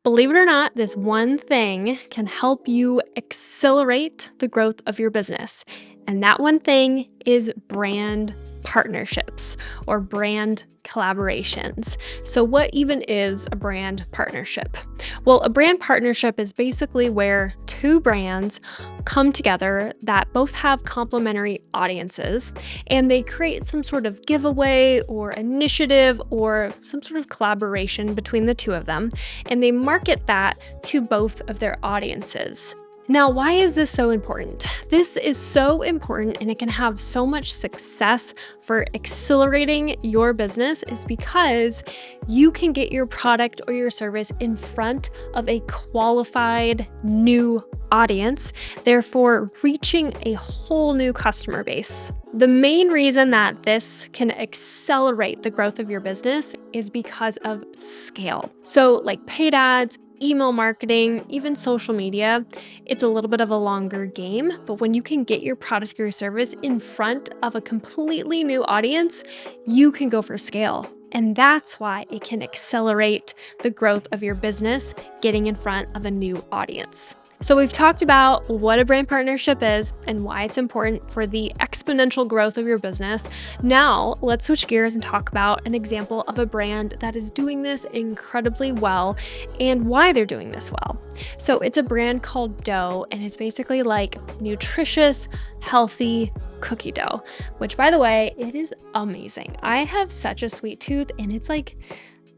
Believe it or not, this one thing can help you accelerate the growth of your business. And that one thing is brand partnerships or brand collaborations. So, what even is a brand partnership? Well, a brand partnership is basically where two brands come together that both have complementary audiences and they create some sort of giveaway or initiative or some sort of collaboration between the two of them, and they market that to both of their audiences. Now, why is this so important? This is so important and it can have so much success for accelerating your business is because you can get your product or your service in front of a qualified new audience, therefore reaching a whole new customer base. The main reason that this can accelerate the growth of your business is because of scale. So, like paid ads, email marketing, even social media, it's a little bit of a longer game. But when you can get your product or your service in front of a completely new audience, you can go for scale. And that's why it can accelerate the growth of your business, getting in front of a new audience. So we've talked about what a brand partnership is and why it's important for the exponential growth of your business. Now, let's switch gears and talk about an example of a brand that is doing this incredibly well and why they're doing this well. So it's a brand called Dough, and it's basically like nutritious, healthy cookie dough, which, by the way, it is amazing. I have such a sweet tooth, and it's like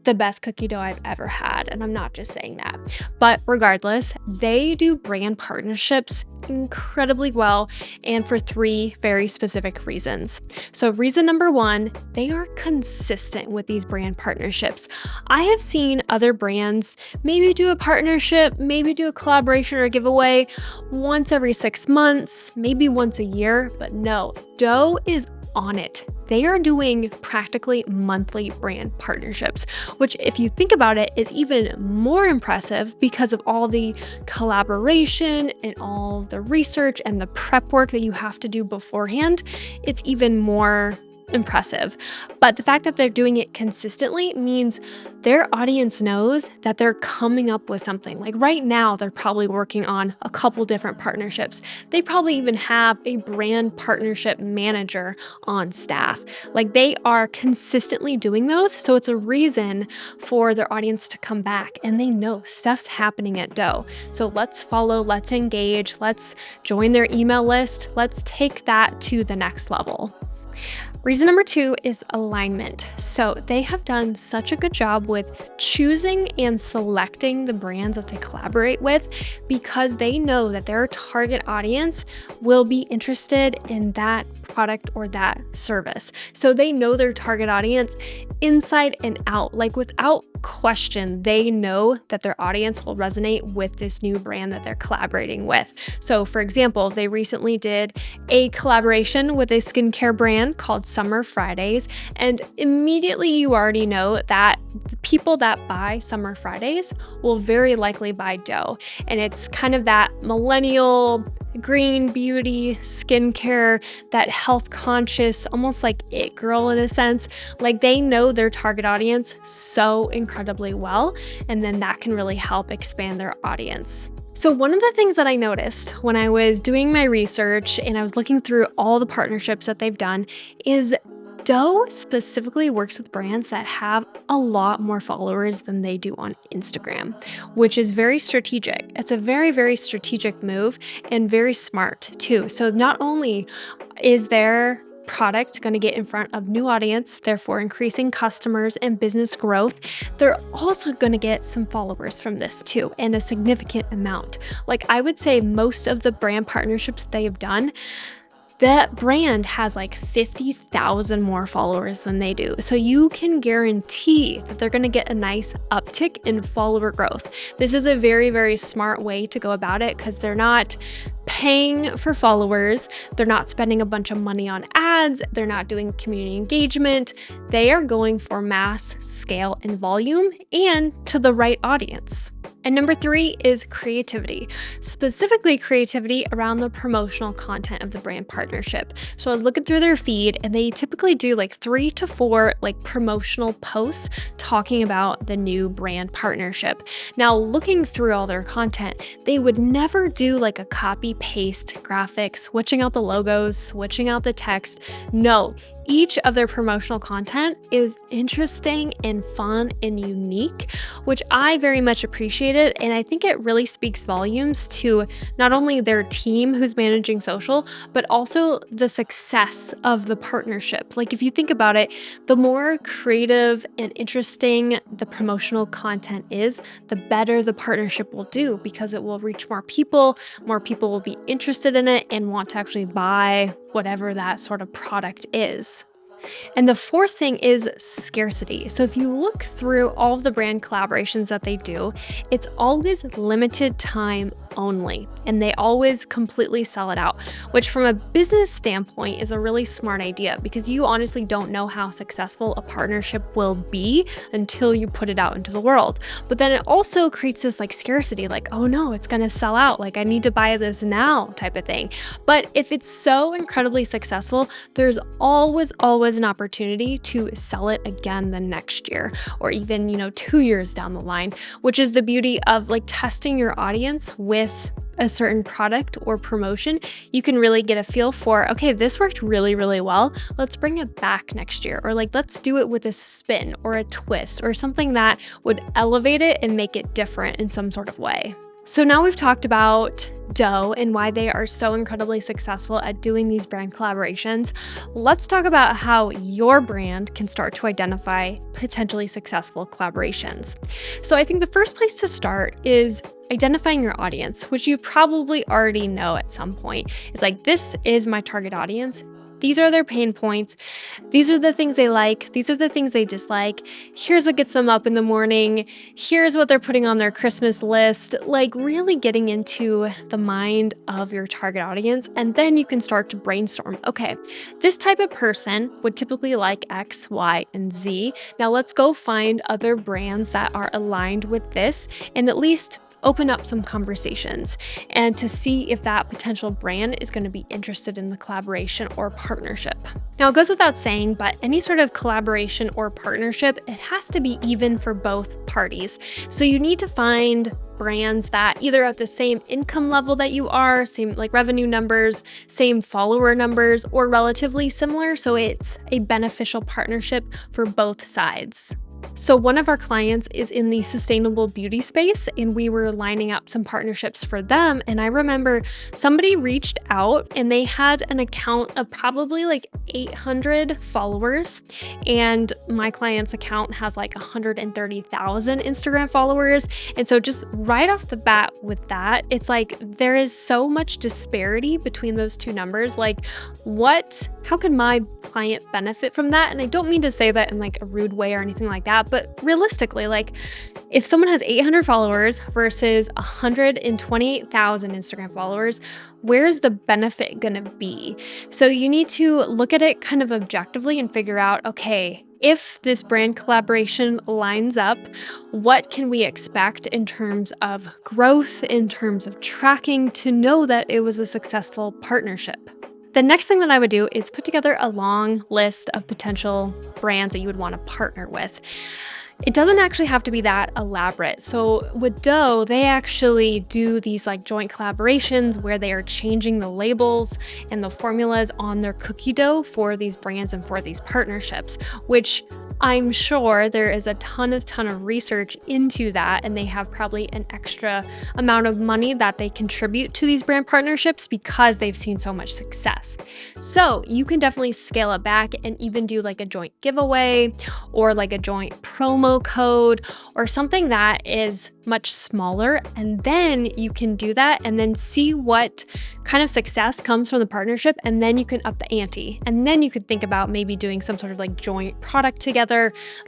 the best cookie dough I've ever had. And I'm not just saying that. But regardless, they do brand partnerships incredibly well and for three very specific reasons. So reason number one, they are consistent with these brand partnerships. I have seen other brands maybe do a partnership, maybe do a collaboration or a giveaway once every 6 months, maybe once a year, but no, Dough is on it. They are doing practically monthly brand partnerships, which, if you think about it, is even more impressive because of all the collaboration and all the research and the prep work that you have to do beforehand. It's even more impressive. But the fact that they're doing it consistently means their audience knows that they're coming up with something. Like right now, they're probably working on a couple different partnerships. They probably even have a brand partnership manager on staff. Like they are consistently doing those. So it's a reason for their audience to come back and they know stuff's happening at Dough. So let's follow, let's engage, let's join their email list. Let's take that to the next level. Reason number two is alignment. So they have done such a good job with choosing and selecting the brands that they collaborate with because they know that their target audience will be interested in that product or that service. So they know their target audience inside and out. Like without question, they know that their audience will resonate with this new brand that they're collaborating with. So for example, they recently did a collaboration with a skincare brand called Summer Fridays. And immediately you already know that the people that buy Summer Fridays will very likely buy Dough. And it's kind of that millennial green beauty, skincare, that health conscious, almost like it girl in a sense. Like they know their target audience so incredibly well, and then that can really help expand their audience. So one of the things that I noticed when I was doing my research and I was looking through all the partnerships that they've done is Dough specifically works with brands that have a lot more followers than they do on Instagram, which is very strategic. It's a very, very strategic move and very smart too. So not only is their product going to get in front of new audience, therefore increasing customers and business growth, they're also going to get some followers from this too, and a significant amount. Like I would say most of the brand partnerships that they have done, that brand has like 50,000 more followers than they do. So you can guarantee that they're going to get a nice uptick in follower growth. This is a very, very smart way to go about it because they're not paying for followers. They're not spending a bunch of money on ads. They're not doing community engagement. They are going for mass scale and volume and to the right audience. And number 3 is creativity, specifically creativity around the promotional content of the brand partnership. So I was looking through their feed and they typically do like 3 to 4 like promotional posts talking about the new brand partnership. Now, looking through all their content, they would never do like a copy paste graphic, switching out the logos, switching out the text. No, each of their promotional content is interesting and fun and unique, which I very much appreciated. And I think it really speaks volumes to not only their team who's managing social, but also the success of the partnership. Like if you think about it, the more creative and interesting the promotional content is, the better the partnership will do because it will reach more people will be interested in it and want to actually buy whatever that sort of product is. And the fourth thing is scarcity. So if you look through all of the brand collaborations that they do, it's always limited time only, and they always completely sell it out, which from a business standpoint is a really smart idea because you honestly don't know how successful a partnership will be until you put it out into the world. But then it also creates this like scarcity, like, oh no, it's going to sell out. Like I need to buy this now type of thing. But if it's so incredibly successful, there's always an opportunity to sell it again the next year or even, 2 years down the line, which is the beauty of like testing your audience with a certain product or promotion. You can really get a feel for, okay, this worked really, really well. Let's bring it back next year. Or like, let's do it with a spin or a twist or something that would elevate it and make it different in some sort of way. So now we've talked about Dough and why they are so incredibly successful at doing these brand collaborations. Let's talk about how your brand can start to identify potentially successful collaborations. So I think the first place to start is identifying your audience, which you probably already know at some point. It's like, this is my target audience. These are their pain points. These are the things they like. These are the things they dislike. Here's what gets them up in the morning. Here's what they're putting on their Christmas list. Like really getting into the mind of your target audience. And then you can start to brainstorm. Okay, this type of person would typically like X, Y, and Z. Now let's go find other brands that are aligned with this and at least open up some conversations and to see if that potential brand is going to be interested in the collaboration or partnership. Now, it goes without saying, but any sort of collaboration or partnership, it has to be even for both parties. So you need to find brands that either at the same income level that you are, same like revenue numbers, same follower numbers, or relatively similar. So it's a beneficial partnership for both sides. So one of our clients is in the sustainable beauty space and we were lining up some partnerships for them. And I remember somebody reached out and they had an account of probably like 800 followers. And my client's account has like 130,000 Instagram followers. And so just right off the bat with that, it's like there is so much disparity between those two numbers. Like how can my client benefit from that? And I don't mean to say that in like a rude way or anything like that, but realistically, like if someone has 800 followers versus 128,000 Instagram followers, where's the benefit gonna be? So you need to look at it kind of objectively and figure out, okay, if this brand collaboration lines up, what can we expect in terms of growth, in terms of tracking to know that it was a successful partnership? The next thing that I would do is put together a long list of potential brands that you would want to partner with. It doesn't actually have to be that elaborate. So with Dough, they actually do these like joint collaborations where they are changing the labels and the formulas on their cookie dough for these brands and for these partnerships, which I'm sure there is a ton of research into that, and they have probably an extra amount of money that they contribute to these brand partnerships because they've seen so much success. So you can definitely scale it back and even do like a joint giveaway or like a joint promo code or something that is much smaller. And then you can do that and then see what kind of success comes from the partnership. And then you can up the ante. And then you could think about maybe doing some sort of like joint product together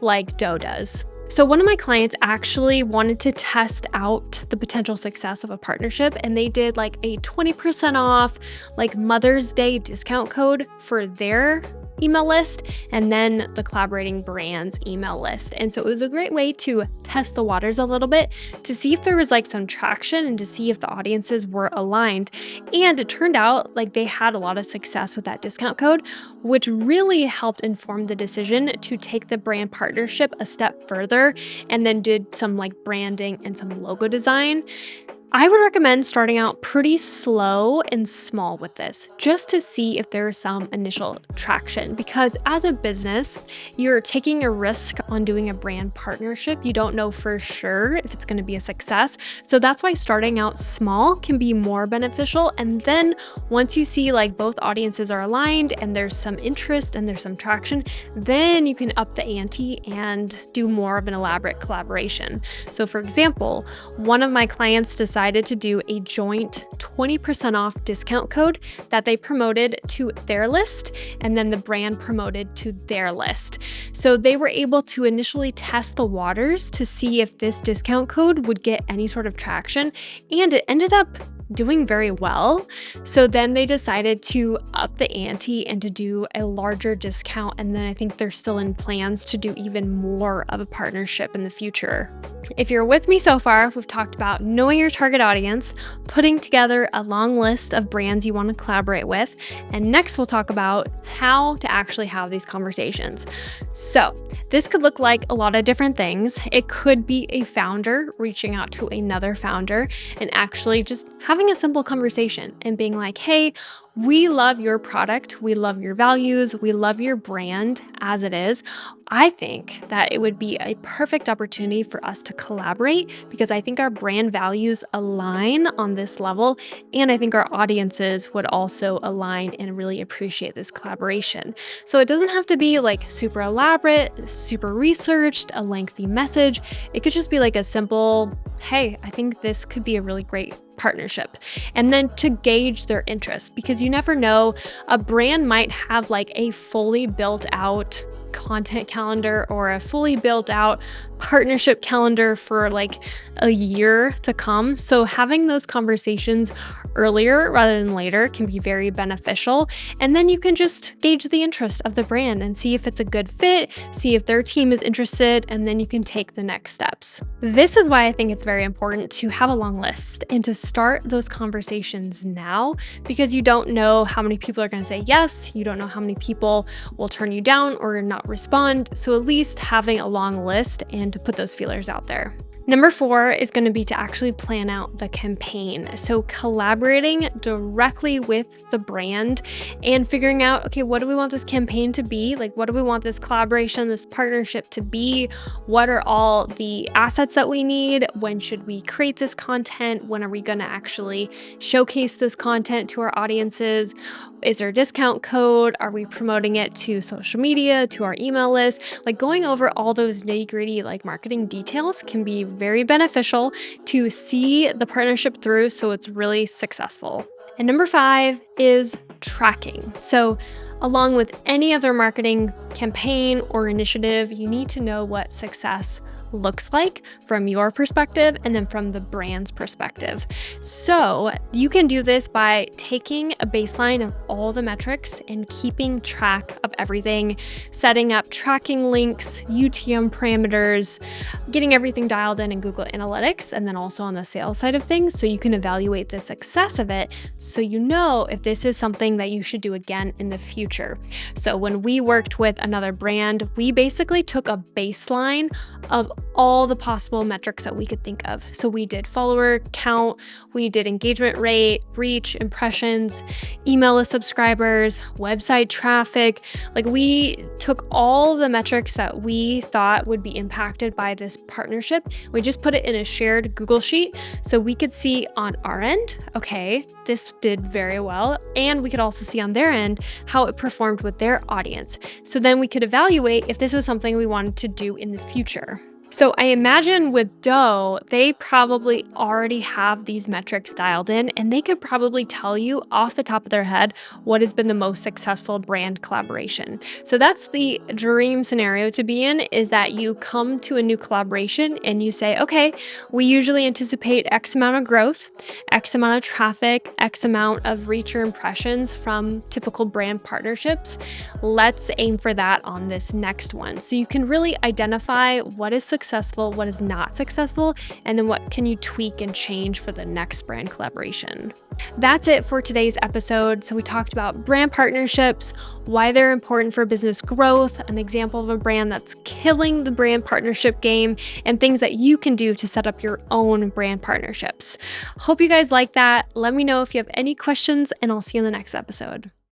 like Dough does. So one of my clients actually wanted to test out the potential success of a partnership, and they did like a 20% off like Mother's Day discount code for their email list and then the collaborating brands email list. And so it was a great way to test the waters a little bit to see if there was like some traction and to see if the audiences were aligned. And it turned out like they had a lot of success with that discount code, which really helped inform the decision to take the brand partnership a step further and then did some like branding and some logo design. I would recommend starting out pretty slow and small with this, just to see if there's some initial traction. Because as a business, you're taking a risk on doing a brand partnership. You don't know for sure if it's going to be a success. So that's why starting out small can be more beneficial. And then once you see like both audiences are aligned and there's some interest and there's some traction, then you can up the ante and do more of an elaborate collaboration. So for example, one of my clients decided to do a joint 20% off discount code that they promoted to their list, and then the brand promoted to their list. So they were able to initially test the waters to see if this discount code would get any sort of traction, and it ended up doing very well. So then they decided to up the ante and to do a larger discount. And then I think they're still in plans to do even more of a partnership in the future. If you're with me so far, we've talked about knowing your target audience, putting together a long list of brands you want to collaborate with, and next we'll talk about how to actually have these conversations. So this could look like a lot of different things. It could be a founder reaching out to another founder and actually just having a simple conversation and being like, hey, we love your product, we love your values, we love your brand as it is. I think that it would be a perfect opportunity for us to collaborate because I think our brand values align on this level, and I think our audiences would also align and really appreciate this collaboration. So it doesn't have to be like super elaborate, super researched, a lengthy message. It could just be like a simple, hey, I think this could be a really great partnership. And then to gauge their interest, because you never know, a brand might have like a fully built out content calendar or a fully built out partnership calendar for like a year to come. So having those conversations earlier rather than later can be very beneficial. And then you can just gauge the interest of the brand and see if it's a good fit, see if their team is interested, and then you can take the next steps. This is why I think it's very important to have a long list and to start those conversations now, because you don't know how many people are going to say yes, you don't know how many people will turn you down or not respond. So at least having a long list and to put those feelers out there. Number 4 is going to be to actually plan out the campaign. So collaborating directly with the brand and figuring out, okay, what do we want this campaign to be? Like, what do we want this collaboration, this partnership to be? What are all the assets that we need? When should we create this content? When are we going to actually showcase this content to our audiences? Is there a discount code? Are we promoting it to social media, to our email list? Like going over all those nitty-gritty like marketing details can be very beneficial to see the partnership through so it's really successful. And number 5 is tracking. So along with any other marketing campaign or initiative, you need to know what success looks like from your perspective and then from the brand's perspective. So you can do this by taking a baseline of all the metrics and keeping track of everything, setting up tracking links, UTM parameters, getting everything dialed in Google Analytics, and then also on the sales side of things so you can evaluate the success of it so you know if this is something that you should do again in the future. So when we worked with another brand, we basically took a baseline of all the possible metrics that we could think of. So we did follower count, we did engagement rate, reach, impressions, email list subscribers, website traffic. Like we took all the metrics that we thought would be impacted by this partnership. We just put it in a shared Google sheet so we could see on our end, okay, this did very well. And we could also see on their end how it performed with their audience. So then we could evaluate if this was something we wanted to do in the future. So I imagine with Doe, they probably already have these metrics dialed in, and they could probably tell you off the top of their head what has been the most successful brand collaboration. So that's the dream scenario to be in, is that you come to a new collaboration and you say, okay, we usually anticipate X amount of growth, X amount of traffic, X amount of reach or impressions from typical brand partnerships. Let's aim for that on this next one. So you can really identify what is successful, what is not successful, and then what can you tweak and change for the next brand collaboration. That's it for today's episode. So we talked about brand partnerships, why they're important for business growth, an example of a brand that's killing the brand partnership game, and things that you can do to set up your own brand partnerships. Hope you guys like that. Let me know if you have any questions, and I'll see you in the next episode.